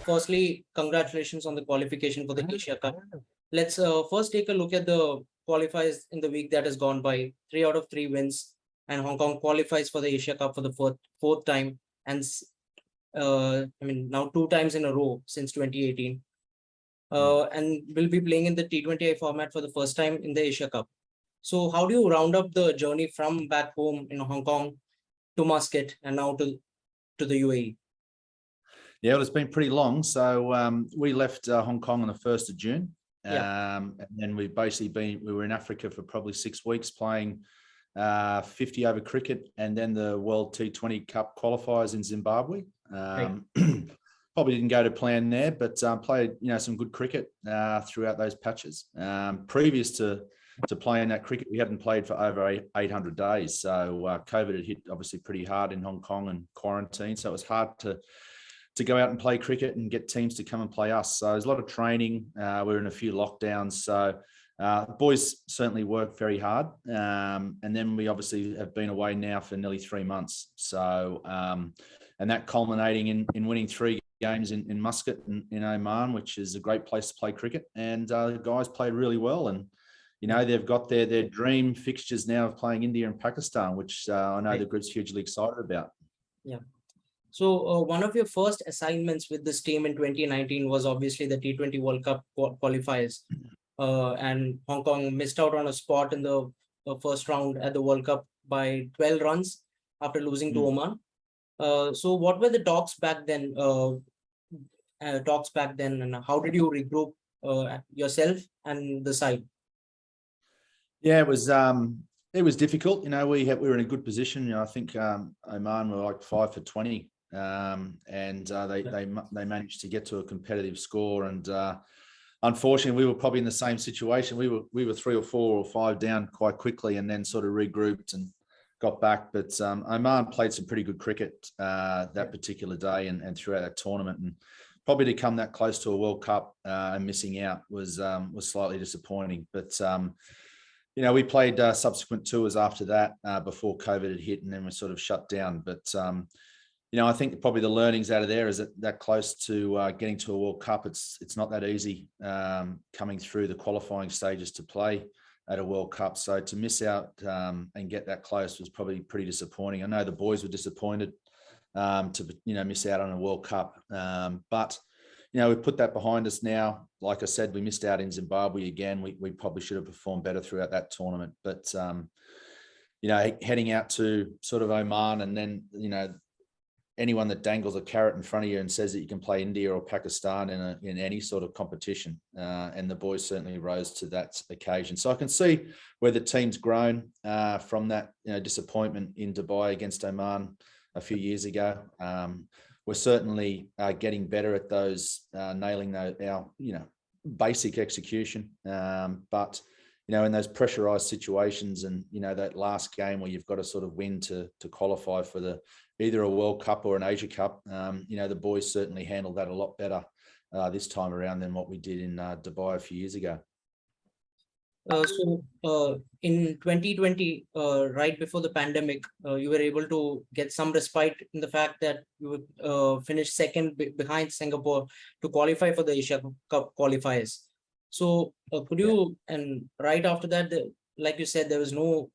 firstly, congratulations on the qualification for the Asia Cup. Let's first take a look at the qualifiers in the week that has gone by. 3 out of 3 wins, and Hong Kong qualifies for the Asia Cup for the fourth time, and now 2 times in a row since 2018. And will be playing in the T20I format for the first time in the Asia Cup. So how do you round up the journey from back home in Hong Kong to Muscat and now to the UAE? Yeah, well, it's been pretty long. So we left Hong Kong on the 1st of June. And then we were in Africa for probably 6 weeks playing 50 over cricket, and then the World T20 Cup qualifiers in Zimbabwe. Probably didn't go to plan there, but played some good cricket throughout those patches. Previous to playing that cricket, we hadn't played for over 800 days. So COVID had hit obviously pretty hard in Hong Kong and quarantine. So it was hard to go out and play cricket and get teams to come and play us. So there's a lot of training. We're in a few lockdowns. So the boys certainly worked very hard. And then we obviously have been away now for nearly 3 months. So, and that culminating in winning 3 games in Muscat in Oman, which is a great place to play cricket. And the guys played really well. And, they've got their dream fixtures now of playing India and Pakistan, which I know the group's hugely excited about. Yeah. So one of your first assignments with this team in 2019 was obviously the T20 World Cup qualifiers. And Hong Kong missed out on a spot in the first round at the World Cup by 12 runs after losing to Oman. So what were the talks back then? And how did you regroup yourself and the side? Yeah, it was difficult. We were in a good position. I think Oman were like 5 for 20, and they managed to get to a competitive score. And unfortunately, we were probably in the same situation. We were 3 or 4 or 5 down quite quickly, and then sort of regrouped and got back. But Oman played some pretty good cricket that particular day and throughout that tournament. And probably to come that close to a World Cup and missing out was slightly disappointing. But we played subsequent tours after that before COVID had hit, and then we're sort of shut down. But I think probably the learnings out of there is that close to getting to a World Cup, it's not that easy coming through the qualifying stages to play at a World Cup. So to miss out and get that close was probably pretty disappointing. I know the boys were disappointed to miss out on a World Cup, but we put that behind us now. Like I said, we missed out in Zimbabwe again. We probably should have performed better throughout that tournament. But heading out to sort of Oman, and then anyone that dangles a carrot in front of you and says that you can play India or Pakistan in any sort of competition, and the boys certainly rose to that occasion. So I can see where the team's grown from that disappointment in Dubai against Oman a few years ago. We're certainly getting better at those, nailing our basic execution. But in those pressurized situations, and that last game where you've got to sort of win to qualify for either a World Cup or an Asia Cup, the boys certainly handled that a lot better this time around than what we did in Dubai a few years ago. So in 2020, right before the pandemic, you were able to get some respite in the fact that you would finish second behind Singapore to qualify for the Asia Cup qualifiers. So could you, and right after that, like you said, there was no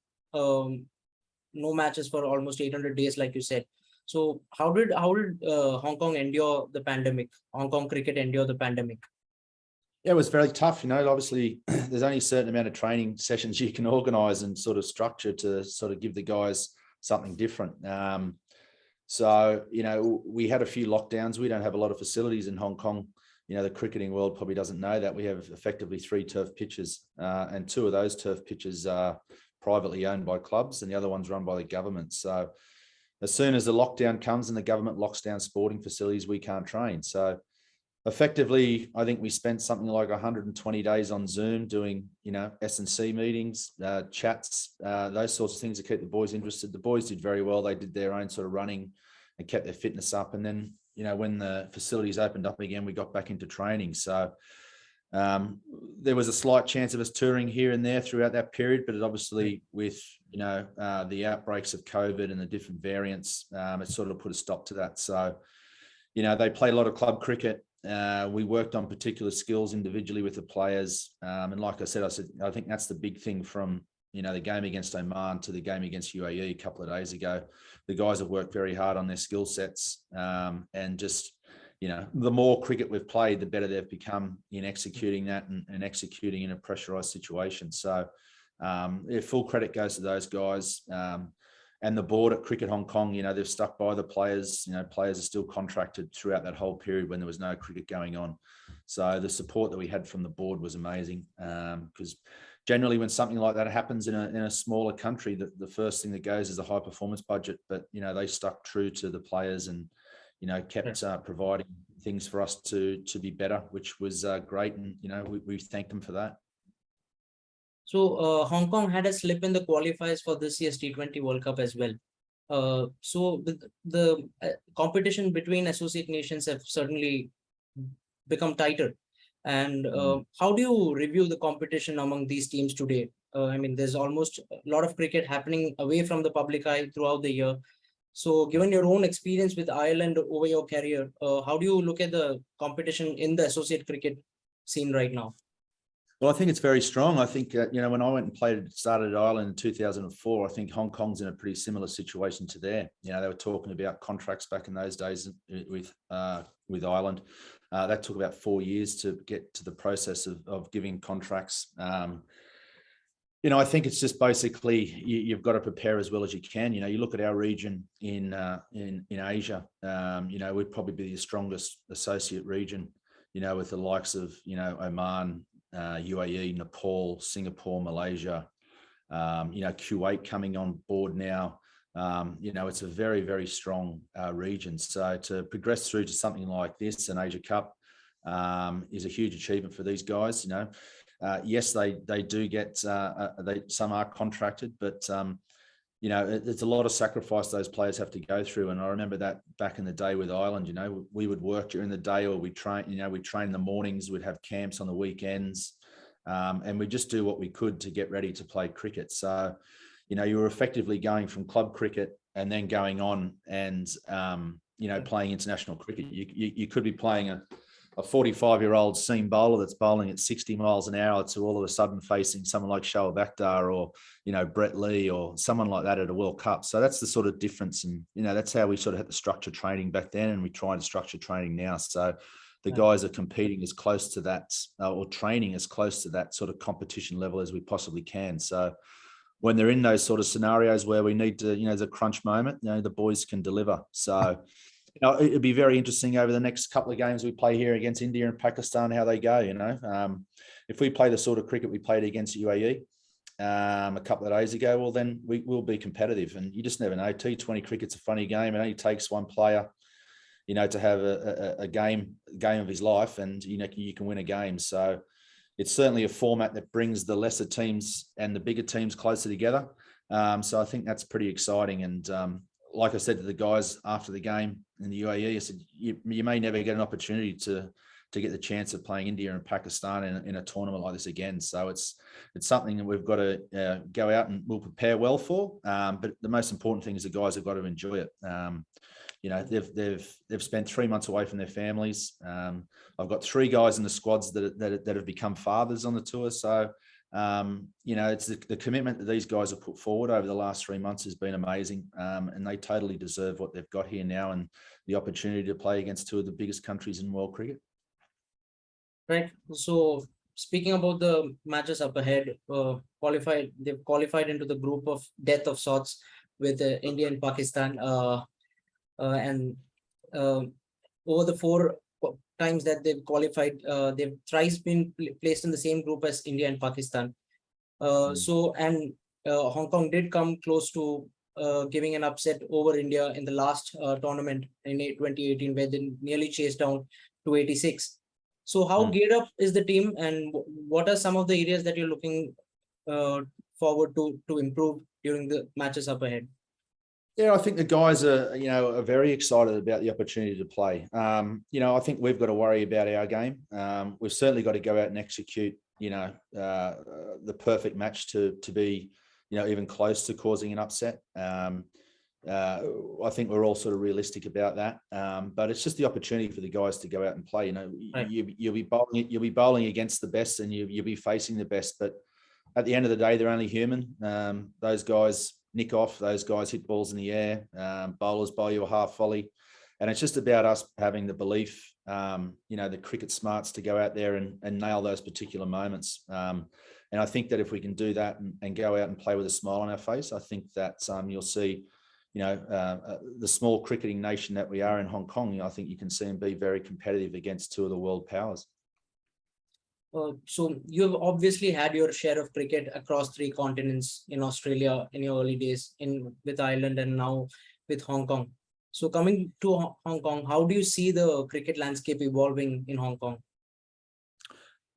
matches for almost 800 days, like you said. So how did Hong Kong endure the pandemic? Hong Kong cricket endure the pandemic? Yeah, it was very tough. Obviously there's only a certain amount of training sessions you can organise and sort of structure to sort of give the guys something different. So, we had a few lockdowns. We don't have a lot of facilities in Hong Kong. The cricketing world probably doesn't know that. We have effectively 3 turf pitches, and 2 of those turf pitches are privately owned by clubs, and the other one's run by the government. So as soon as the lockdown comes and the government locks down sporting facilities, we can't train. So effectively, I think we spent something like 120 days on Zoom doing, S&C meetings, chats, those sorts of things to keep the boys interested. The boys did very well. They did their own sort of running and kept their fitness up. And then, when the facilities opened up again, we got back into training. So there was a slight chance of us touring here and there throughout that period, but it obviously with, the outbreaks of COVID and the different variants, it sort of put a stop to that. So, they play a lot of club cricket We worked on particular skills individually with the players. And like I said, I think that's the big thing from, the game against Oman to the game against UAE a couple of days ago. The guys have worked very hard on their skill sets, and just, the more cricket we've played, the better they've become in executing that and executing in a pressurized situation. So full credit goes to those guys. And the board at Cricket Hong Kong, they've stuck by the players. Players are still contracted throughout that whole period when there was no cricket going on. So the support that we had from the board was amazing, because generally when something like that happens in a smaller country, the first thing that goes is a high performance budget. But, they stuck true to the players and, kept providing things for us to be better, which was great. And, we thank them for that. So Hong Kong had a slip in the qualifiers for this year's T20 World Cup as well. So the competition between associate nations have certainly become tighter. And how do you review the competition among these teams today? There's almost a lot of cricket happening away from the public eye throughout the year. So given your own experience with Ireland over your career, how do you look at the competition in the associate cricket scene right now? Well, I think it's very strong. I think, when I went and started at Ireland in 2004, I think Hong Kong's in a pretty similar situation to there. They were talking about contracts back in those days with Ireland. That took about 4 years to get to the process of giving contracts. I think it's just basically you've got to prepare as well as you can. You look at our region in Asia. We'd probably be the strongest associate region. With the likes of Oman, UAE, Nepal, Singapore, Malaysia, Kuwait coming on board now. It's a very, very strong region. So to progress through to something like this, an Asia Cup, is a huge achievement for these guys. Yes, they do get some are contracted, but it's a lot of sacrifice those players have to go through. And I remember that back in the day with Ireland, we would work during the day, or we'd train in the mornings, we'd have camps on the weekends, and we just do what we could to get ready to play cricket. So, you were effectively going from club cricket and then going on and, playing international cricket. You could be playing a 45-year-old seam bowler that's bowling at 60 miles an hour to all of a sudden facing someone like Shoaib Akhtar or, Brett Lee or someone like that at a World Cup. So that's the sort of difference. And, that's how we sort of had to structure training back then. And we try to structure training now. So the guys are competing as close to that or training as close to that sort of competition level as we possibly can. So when they're in those sort of scenarios where we need to, there's a crunch moment, the boys can deliver. So, it'd be very interesting over the next couple of games we play here against India and Pakistan, how they go. If we play the sort of cricket we played against UAE a couple of days ago, well, then we will be competitive. And you just never know. T20 cricket's a funny game. It only takes one player, to have a game of his life, and you can win a game. So it's certainly a format that brings the lesser teams and the bigger teams closer together. So I think that's pretty exciting. And like I said to the guys after the game in the UAE, I said, you may never get an opportunity to get the chance of playing India and Pakistan in a tournament like this again. So it's something that we've got to go out and we'll prepare well for. But the most important thing is the guys have got to enjoy it. They've spent 3 months away from their families. I've got 3 guys in the squads that have become fathers on the tour. So it's the commitment that these guys have put forward over the last 3 months has been amazing. And they totally deserve what they've got here now and the opportunity to play against 2 of the biggest countries in world cricket. Right. So speaking about the matches up ahead, they've qualified into the group of death of sorts with India and Pakistan. And over the 4 times that they've qualified, they've thrice been placed in the same group as India and Pakistan. Hong Kong did come close to giving an upset over India in the last tournament in 2018, where they nearly chased down to 86. So how geared up is the team, and what are some of the areas that you're looking forward to improve during the matches up ahead? Yeah, I think the guys are very excited about the opportunity to play. I think we've got to worry about our game. We've certainly got to go out and execute, the perfect match to be, even close to causing an upset. I think we're all sort of realistic about that. But it's just the opportunity for the guys to go out and play. Right. You'll be bowling against the best, and you'll be facing the best. But at the end of the day, they're only human. Those guys nick off. Those guys hit balls in the air. Bowlers bowl you a half volley, and it's just about us having the belief, the cricket smarts to go out there and nail those particular moments. And I think that if we can do that and go out and play with a smile on our face, I think that you'll see, the small cricketing nation that we are in Hong Kong, I think you can see them be very competitive against two of the world powers. So you've obviously had your share of cricket across 3 continents, in Australia in your early days, with Ireland, and now with Hong Kong. So coming to Hong Kong, how do you see the cricket landscape evolving in Hong Kong?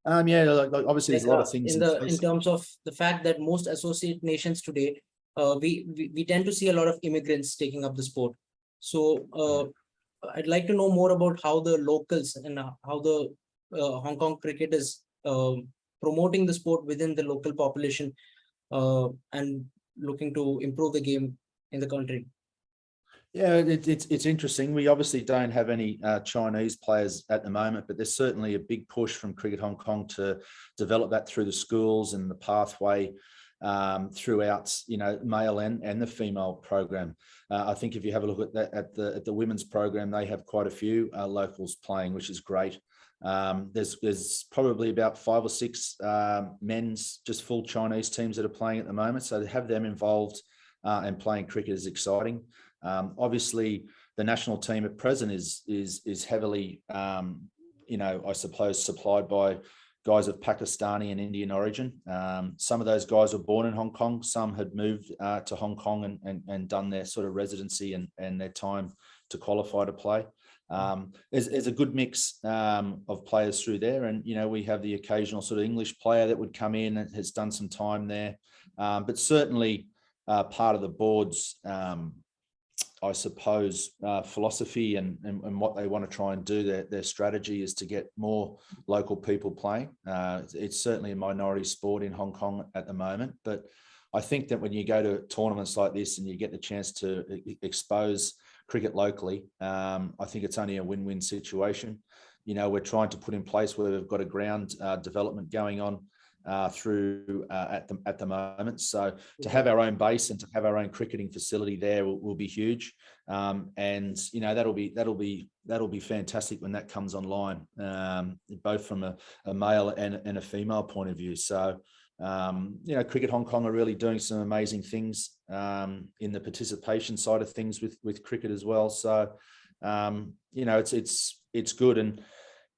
Obviously there's a lot of things in terms of the fact that most associate nations today, we tend to see a lot of immigrants taking up the sport. So I'd like to know more about how the locals and how the Hong Kong cricket is promoting the sport within the local population and looking to improve the game in the country. Yeah, it's interesting. We obviously don't have any Chinese players at the moment, but there's certainly a big push from Cricket Hong Kong to develop that through the schools and the pathway throughout, male and the female program. I think if you have a look at that at the women's program, they have quite a few locals playing, which is great. There's probably about 5 or 6 men's just full Chinese teams that are playing at the moment. So to have them involved and playing cricket is exciting. Obviously, the national team at present is heavily, I suppose, supplied by guys of Pakistani and Indian origin. Some of those guys were born in Hong Kong. Some had moved to Hong Kong and done their sort of residency and their time to qualify to play. There's a good mix of players through there. And, we have the occasional sort of English player that would come in and has done some time there. But certainly part of the board's I suppose, philosophy and what they want to try and do, their strategy is to get more local people playing. It's certainly a minority sport in Hong Kong at the moment, but I think that when you go to tournaments like this and you get the chance to expose cricket locally, I think it's only a win-win situation. We're trying to put in place where we've got a ground development going on through at the moment. So to have our own base and to have our own cricketing facility there will be huge, and that'll be fantastic when that comes online, both from a male and a female point of view. So Cricket Hong Kong are really doing some amazing things in the participation side of things with cricket as well. So it's good. And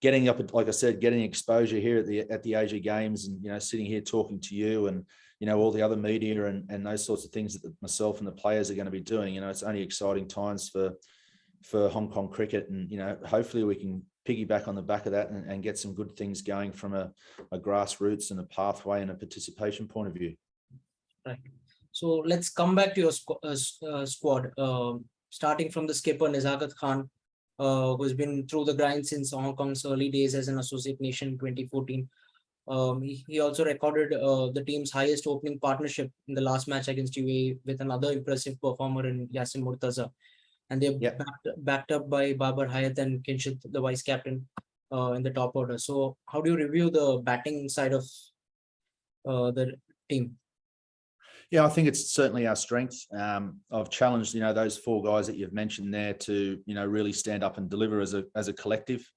getting up, like I said, getting exposure here at the Asia Games, and sitting here talking to you and all the other media and those sorts of things that myself and the players are going to be doing. It's only exciting times for Hong Kong cricket, and hopefully we can piggyback on the back of that and get some good things going from a grassroots and a pathway and a participation point of view. Right. So let's come back to your squad, starting from the skipper Nizagat Khan, who's been through the grind since Hong Kong's early days as an associate nation in 2014. He also recorded the team's highest opening partnership in the last match against UAE with another impressive performer in Yasin Murtaza. And they're backed up by Babar Hayat and Kinshit, the vice captain, in the top order. So how do you review the batting side of the team? Yeah, I think it's certainly our strength. I've challenged, those 4 guys that you've mentioned there to, really stand up and deliver as a collective.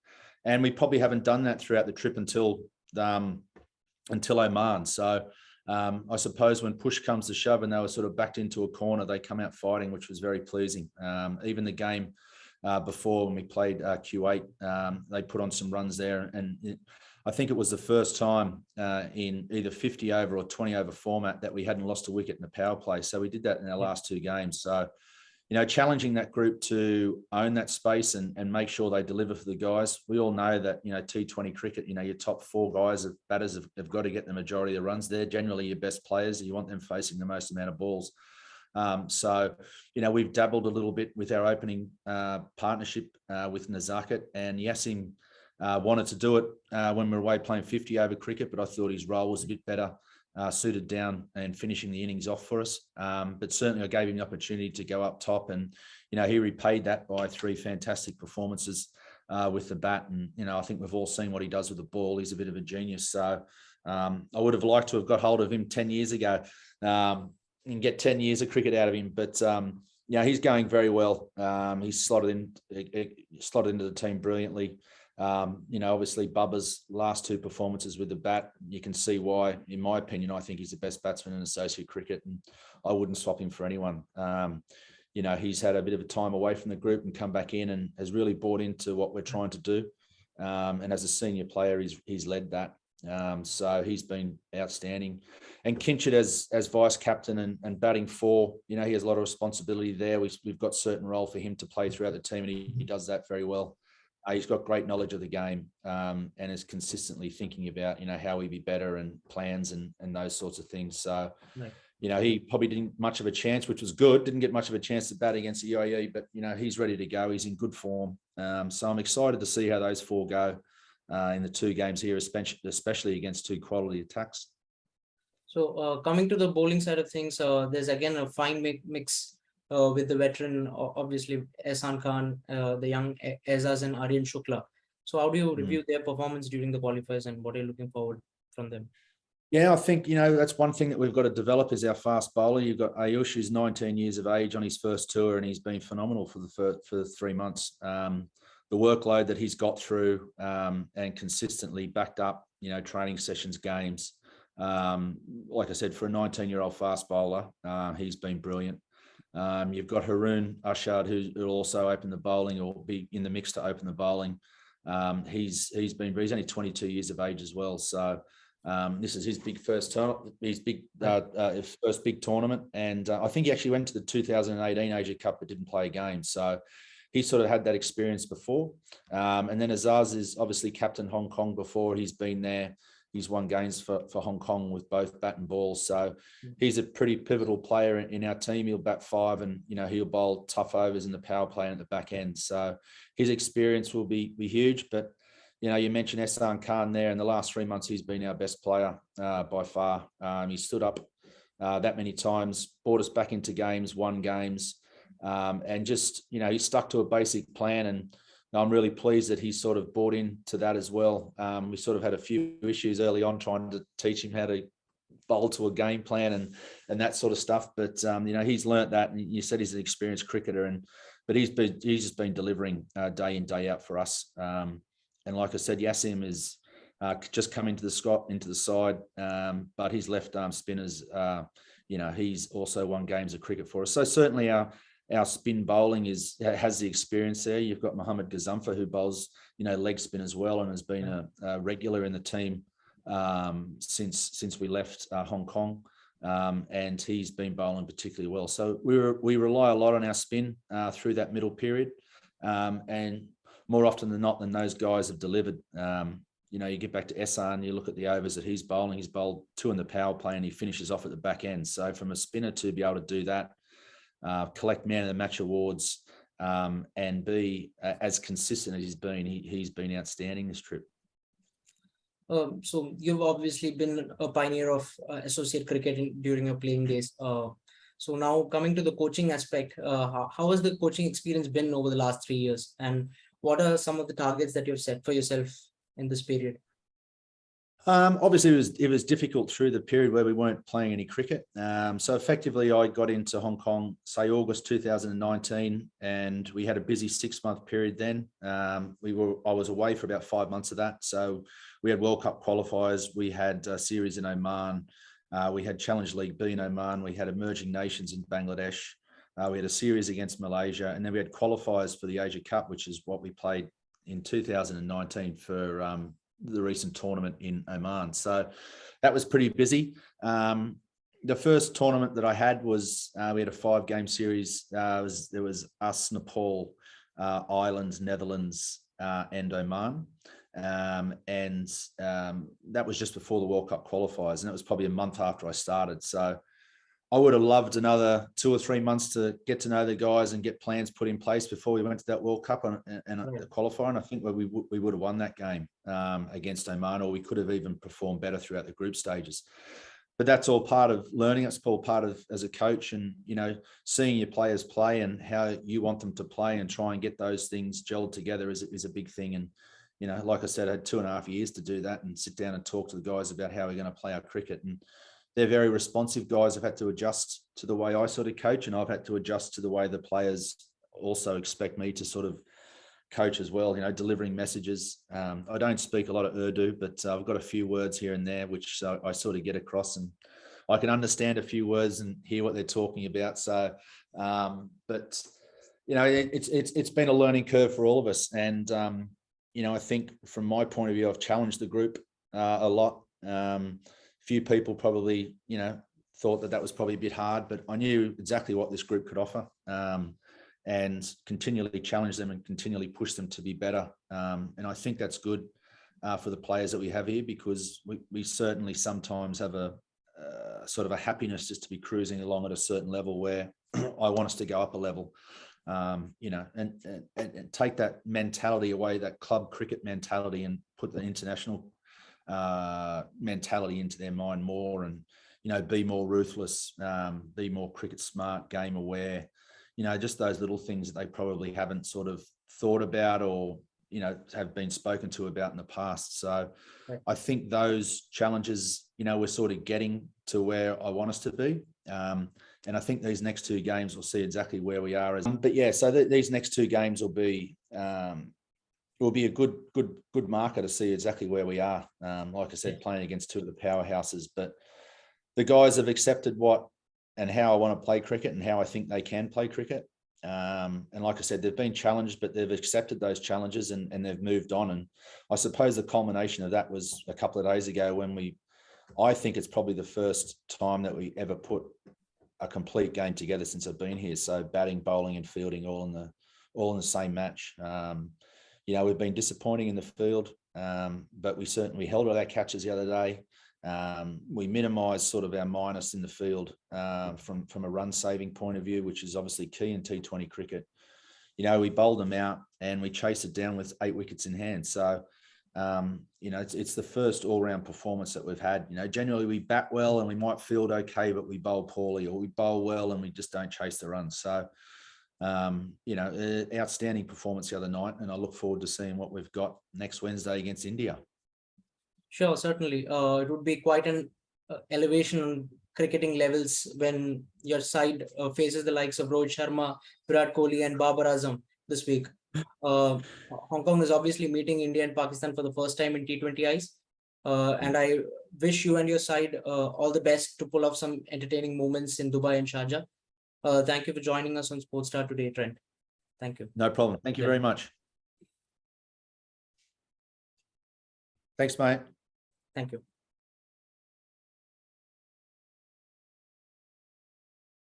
And we probably haven't done that throughout the trip until Oman. So I suppose when push comes to shove and they were sort of backed into a corner, they come out fighting, which was very pleasing. Even the game before when we played Q8, they put on some runs there. And I think it was the first time in either 50 over or 20 over format that we hadn't lost a wicket in the power play. So we did that in our last 2 games. So, challenging that group to own that space and make sure they deliver for the guys. We all know that, T20 cricket, your top 4 guys of batters have got to get the majority of the runs. They're generally your best players. You want them facing the most amount of balls. So, we've dabbled a little bit with our opening partnership with Nizakat, and Yasin wanted to do it when we were away playing 50 over cricket, but I thought his role was a bit better suited down and finishing the innings off for us. But certainly I gave him the opportunity to go up top, and, he repaid that by 3 fantastic performances with the bat. And, I think we've all seen what he does with the ball. He's a bit of a genius. So I would have liked to have got hold of him 10 years ago and get 10 years of cricket out of him. But, he's going very well. He's slotted into the team brilliantly. Obviously Bubba's last 2 performances with the bat, you can see why. In my opinion, I think he's the best batsman in associate cricket, and I wouldn't swap him for anyone. He's had a bit of a time away from the group and come back in and has really bought into what we're trying to do. And as a senior player, he's led that. So he's been outstanding. And Kinchett as vice captain and batting 4, he has a lot of responsibility there. We've got certain role for him to play throughout the team, and he does that very well. He's got great knowledge of the game and is consistently thinking about, how we be better and plans and those sorts of things. So, Right. He probably didn't much of a chance, which was good. Didn't get much of a chance to bat against the UAE, but, he's ready to go. He's in good form. So I'm excited to see how those 4 go in the 2 games here, especially against 2 quality attacks. So coming to the bowling side of things, there's again a fine mix with the veteran, obviously Ehsan Khan, the young Aizaz and Aryan Shukla. So how do you review their performance during the qualifiers, and what are you looking forward from them? Yeah, I think, that's one thing that we've got to develop is our fast bowler. You've got Ayush, who's 19 years of age on his first tour, and he's been phenomenal for 3 months. The workload that he's got through and consistently backed up, training sessions, games. Like I said, for a 19-year-old fast bowler, he's been brilliant. You've got Haroon Ashad, who will also open the bowling or be in the mix to open the bowling. He's only 22 years of age as well. So this is his big first tournament, his first big tournament. And I think he actually went to the 2018 Asia Cup but didn't play a game. So he sort of had that experience before. And then Azaz is obviously captained Hong Kong before. He's been there. He's won games for Hong Kong with both bat and ball. So he's a pretty pivotal player in our team. He'll bat 5 and, he'll bowl tough overs in the power play and at the back end. So his experience will be huge. But, you mentioned Ehsan Khan there. In the last 3 months, he's been our best player by far. He stood up that many times, brought us back into games, won games. And just, he stuck to a basic plan, and I'm really pleased that he's sort of bought into that as well. We sort of had a few issues early on trying to teach him how to bowl to a game plan and that sort of stuff. But, he's learnt that, and you said he's an experienced cricketer, but he's just been delivering day in, day out for us. And like I said, Yassim is just come into the side, but his left arm spinners, he's also won games of cricket for us. So certainly our spin bowling has the experience there. You've got Mohammad Gazumfa, who bowls, leg spin as well, and has been a regular in the team since we left Hong Kong, and he's been bowling particularly well. So we rely a lot on our spin through that middle period, and more often than not, those guys have delivered. You get back to Ehsan, you look at the overs that he's bowling. He's bowled 2 in the power play, and he finishes off at the back end. So from a spinner to be able to do that, collect man of the match awards, and be as consistent as he's been outstanding this trip. So you've obviously been a pioneer of associate cricket during your playing days. So now coming to the coaching aspect, how has the coaching experience been over the last 3 years, and what are some of the targets that you've set for yourself in this period? Obviously, it was difficult through the period where we weren't playing any cricket. So effectively, I got into Hong Kong, say August 2019, and we had a busy 6-month period then. I was away for about 5 months of that. So we had World Cup qualifiers, we had a series in Oman, we had Challenge League B in Oman, we had Emerging Nations in Bangladesh, we had a series against Malaysia, and then we had qualifiers for the Asia Cup, which is what we played in 2019 for the recent tournament in Oman. So that was pretty busy. The first tournament that I had was, we had a 5-game series. There was us, Nepal, Ireland, Netherlands, and Oman. And that was just before the World Cup qualifiers. And it was probably a month after I started. So I would have loved another 2 or 3 months to get to know the guys and get plans put in place before we went to that World Cup and the qualifier. And I think we would have won that game against Oman, or we could have even performed better throughout the group stages. but that's all part of learning. It's all part of as a coach, and seeing your players play and how you want them to play, and try and get those things gelled together is a big thing. And like I said, I had 2.5 years to do that and sit down and talk to the guys about how we're going to play our cricket. And they're very responsive guys. I've had to adjust to the way I sort of coach, and I've had to adjust to the way the players also expect me to sort of coach as well, delivering messages. I don't speak a lot of Urdu, but I've got a few words here and there, which I sort of get across, and I can understand a few words and hear what they're talking about. So, but it's been a learning curve for all of us. And, I think from my point of view, I've challenged the group a lot. Few people probably, thought that was probably a bit hard, but I knew exactly what this group could offer. And continually challenge them and continually push them to be better. And I think that's good for the players that we have here, because we certainly sometimes have a sort of a happiness just to be cruising along at a certain level, where I want us to go up a level, and take that mentality away, that club cricket mentality, and put the international mentality into their mind more, and, be more ruthless, be more cricket smart, game aware. Just those little things that they probably haven't sort of thought about, or, have been spoken to about in the past. So right. I think those challenges, we're sort of getting to where I want us to be. And I think these next 2 games will see exactly where we are. But yeah, so these next 2 games will be a good marker to see exactly where we are. Like I said, playing against 2 of the powerhouses, but the guys have accepted what and how I want to play cricket, and how I think they can play cricket. And like I said, they've been challenged, but they've accepted those challenges, and they've moved on. And I suppose the culmination of that was a couple of days ago, when I think it's probably the first time that we ever put a complete game together since I've been here. So batting, bowling and fielding all in the same match. We've been disappointing in the field, but we held all our catches the other day. We minimised sort of our minus in the field from a run saving point of view, which is obviously key in T20 cricket. We bowled them out and we chased it down with 8 wickets in hand. So, it's the first all-round performance that we've had. Generally we bat well and we might field okay, but we bowl poorly, or we bowl well and we just don't chase the runs. So, outstanding performance the other night, and I look forward to seeing what we've got next Wednesday against India. Sure, certainly. It would be quite an elevation on cricketing levels when your side faces the likes of Rohit Sharma, Virat Kohli and Babar Azam this week. Hong Kong is obviously meeting India and Pakistan for the first time in T20 Ice. And I wish you and your side all the best to pull off some entertaining moments in Dubai and Sharjah. Thank you for joining us on Sportstar today, Trent. Thank you. No problem. Thank you very much. Thanks, mate. Thank you.